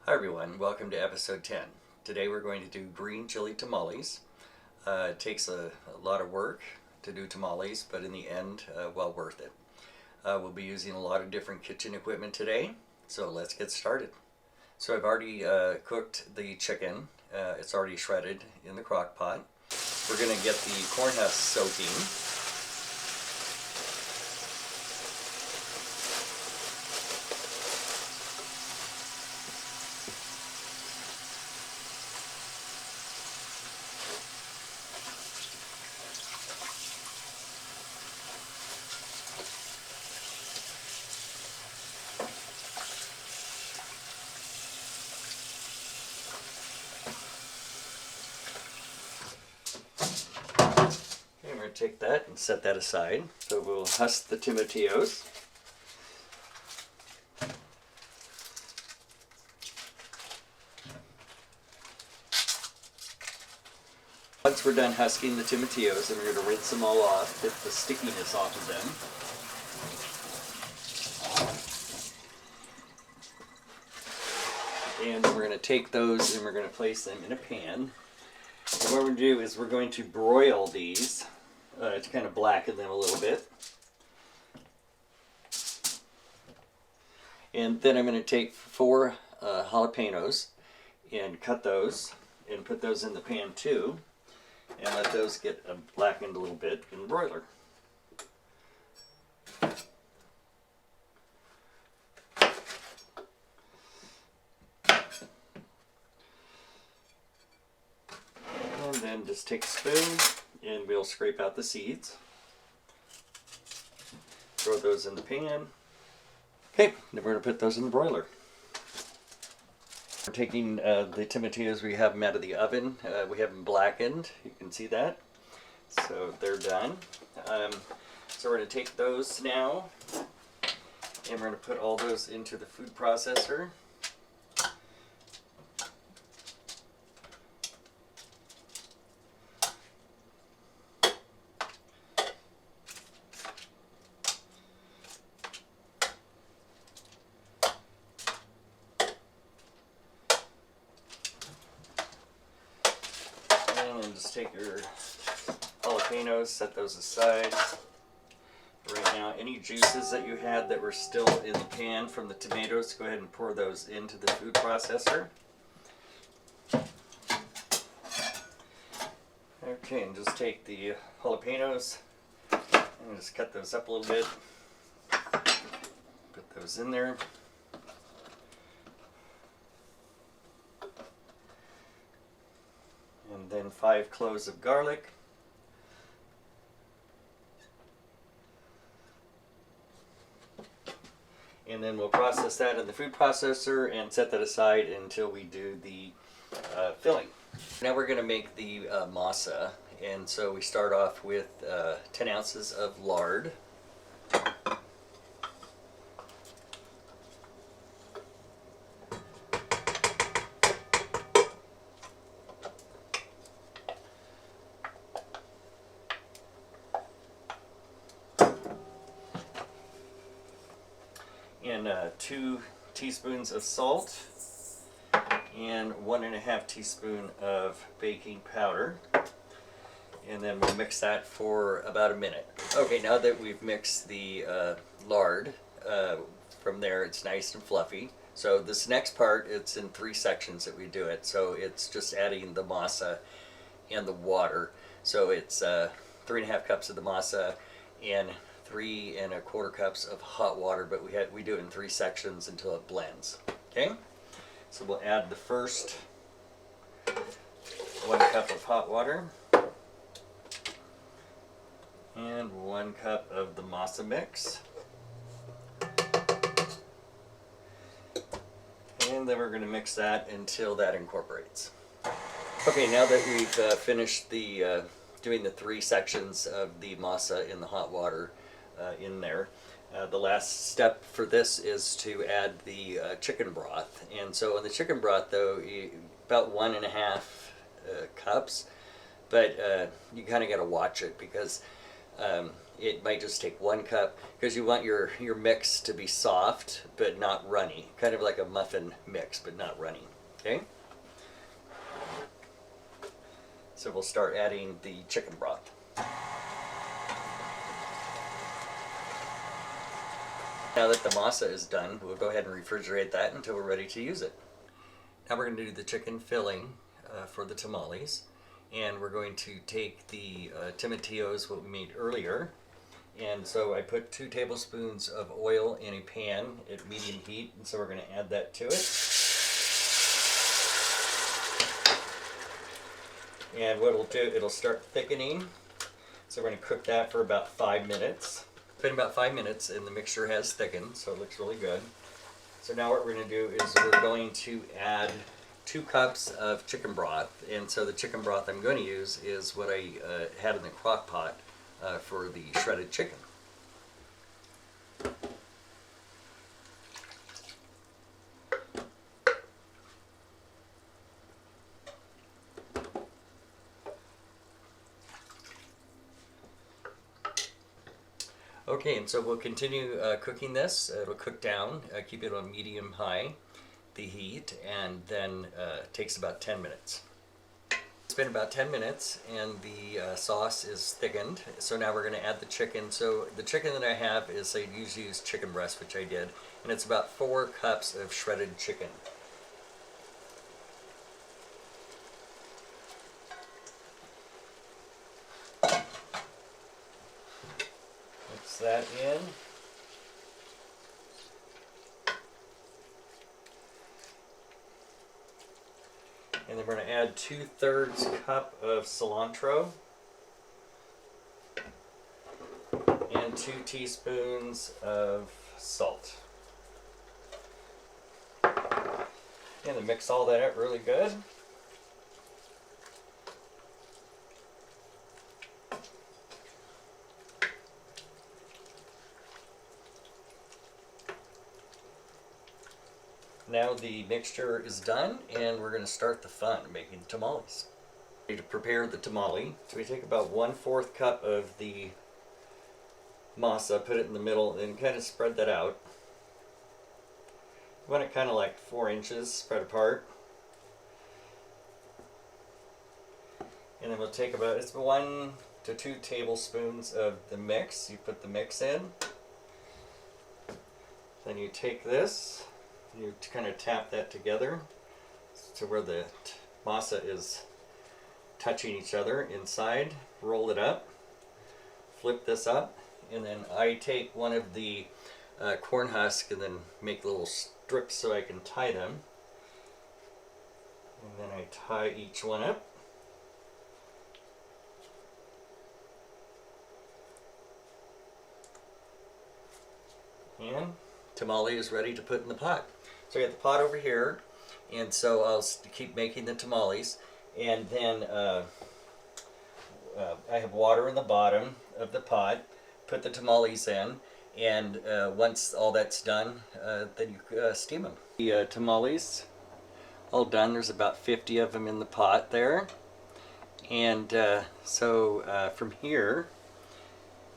Hi everyone, welcome to episode 10. Today we're going to do green chili tamales. It takes a lot of work to do tamales, but in the end, well worth it. We'll be using a lot of different kitchen equipment today, so let's get started. So I've already cooked the chicken. It's already shredded in the crock pot. We're going to get the corn husks soaking. We're going to take that and set that aside. So we'll husk the tomatillos. Once we're done husking the tomatillos, then we're going to rinse them all off, get the stickiness off of them. And we're going to take those and we're going to place them in a pan. And what we're going to do is we're going to broil these to kind of blacken them a little bit. And then I'm going to take 4 jalapenos and cut those and put those in the pan too. And let those get blackened a little bit in the broiler. And then just take a spoon and we'll scrape out the seeds. Throw those in the pan. Okay, then we're going to put those in the broiler. We're taking the tomatillos, we have them out of the oven. We have them blackened, you can see that. So they're done. So we're going to take those now and we're going to put all those into the food processor. And just take your jalapenos, set those aside. Right now, any juices that you had that were still in the pan from the tomatoes, go ahead and pour those into the food processor. Okay, and just take the jalapenos and just cut those up a little bit. Put those in there. And then 5 cloves of garlic. And then we'll process that in the food processor and set that aside until we do the filling. Now we're going to make the masa, and so we start off with 10 ounces of lard. And 2 teaspoons of salt and 1.5 teaspoon of baking powder, and then we'll mix that for about a minute. Okay, now that we've mixed the lard, from there it's nice and fluffy. So this next part, it's in 3 sections that we do it. So it's just adding the masa and the water. So it's 3.5 cups of the masa and 3.25 cups of hot water, but we do it in 3 sections until it blends. Okay, so we'll add the first 1 cup of hot water and 1 cup of the masa mix, and then we're going to mix that until that incorporates. Okay, now that we've finished the doing the 3 sections of the masa in the hot water in there, the last step for this is to add the chicken broth. And so in the chicken broth, though, about 1.5 cups, but you kind of got to watch it because it might just take 1 cup because you want your mix to be soft but not runny. Kind of like a muffin mix but not runny. Okay? So we'll start adding the chicken broth. Now that the masa is done, we'll go ahead and refrigerate that until we're ready to use it. Now we're going to do the chicken filling for the tamales. And we're going to take the tomatillos, what we made earlier. And so I put 2 tablespoons of oil in a pan at medium heat. And so we're going to add that to it. And what it'll do, it'll start thickening. So we're going to cook that for about 5 minutes. It's been about 5 minutes and the mixture has thickened, so it looks really good. So now what we're going to do is we're going to add 2 cups of chicken broth. And so the chicken broth I'm going to use is what I had in the crock pot for the shredded chicken. Okay, and so we'll continue cooking this. It'll cook down, keep it on medium-high, the heat, and then it takes about 10 minutes. It's been about 10 minutes and the sauce is thickened. So now we're going to add the chicken. So the chicken that I have is I usually use chicken breast, which I did, and it's about 4 cups of shredded chicken. Mix that in. And then we're going to add 2/3 cup of cilantro and 2 teaspoons of salt. And then mix all that up really good. Now the mixture is done and we're going to start the fun, making tamales. To prepare the tamale, so we take about 1/4 cup of the masa, put it in the middle, and kind of spread that out. You want it kind of like 4 inches spread apart. And then we'll take about, it's 1 to 2 tablespoons of the mix. You put the mix in. Then you take this. You kind of tap that together to where the masa is touching each other inside. Roll it up, flip this up, and then I take one of the corn husk and then make little strips so I can tie them. And then I tie each one up. And tamale is ready to put in the pot. So I got the pot over here, and so I'll keep making the tamales, and then I have water in the bottom of the pot. Put the tamales in, and once all that's done, then you steam them. The tamales all done. There's about 50 of them in the pot there, and so from here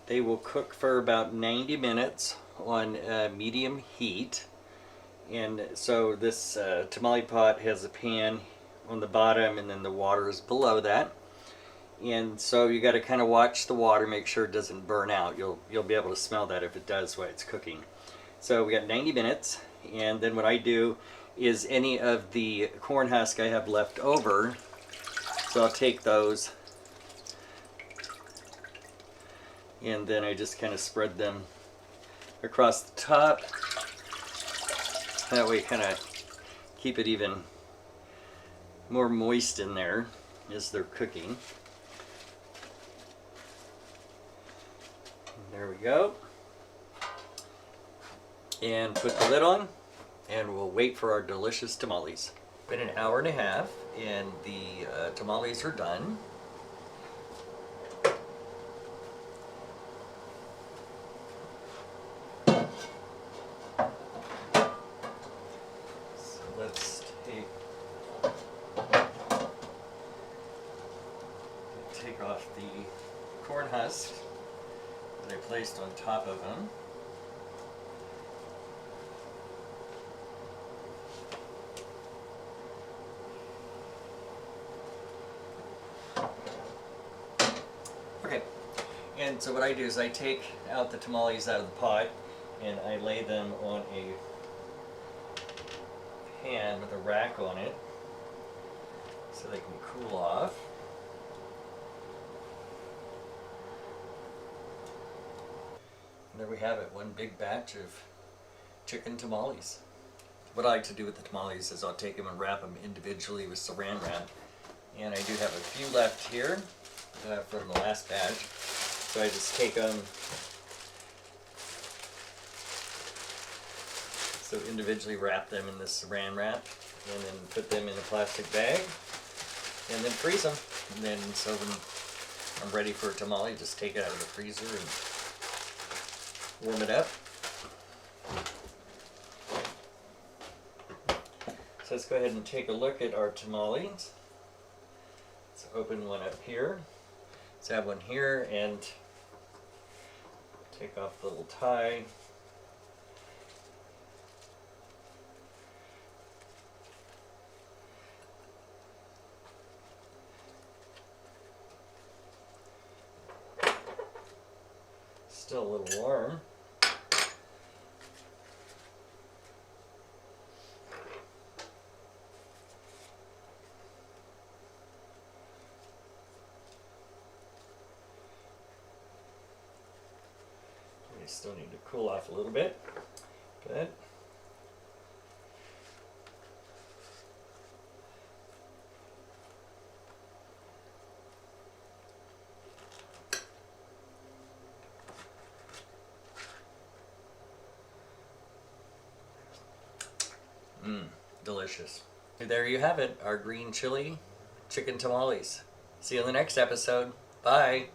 they will cook for about 90 minutes on medium heat. And so this tamale pot has a pan on the bottom and then the water is below that. And so you got to kind of watch the water, make sure it doesn't burn out. You'll be able to smell that if it does while it's cooking. So we got 90 minutes, and then what I do is any of the corn husk I have left over, so I'll take those and then I just kind of spread them across the top. That way kind of keep it even more moist in there as they're cooking. There we go. And put the lid on and we'll wait for our delicious tamales. Been an hour and a half and the tamales are done. Let's take off the corn husk, that I placed on top of them. Okay, and so what I do is I take out the tamales out of the pot and I lay them on a pan with a rack on it so they can cool off. And there we have it, one big batch of chicken tamales. What I like to do with the tamales is I'll take them and wrap them individually with saran wrap. And I do have a few left here from the last batch. So I just take them, so individually wrap them in this saran wrap and then put them in a plastic bag and then freeze them. And then so when I'm ready for a tamale, just take it out of the freezer and warm it up. So let's go ahead and take a look at our tamales. Let's open one up here. Let's have one here and take off the little tie. Still a little warm. They still need to cool off a little bit. Good. Delicious. There you have it, our green chili chicken tamales. See you in the next episode. Bye.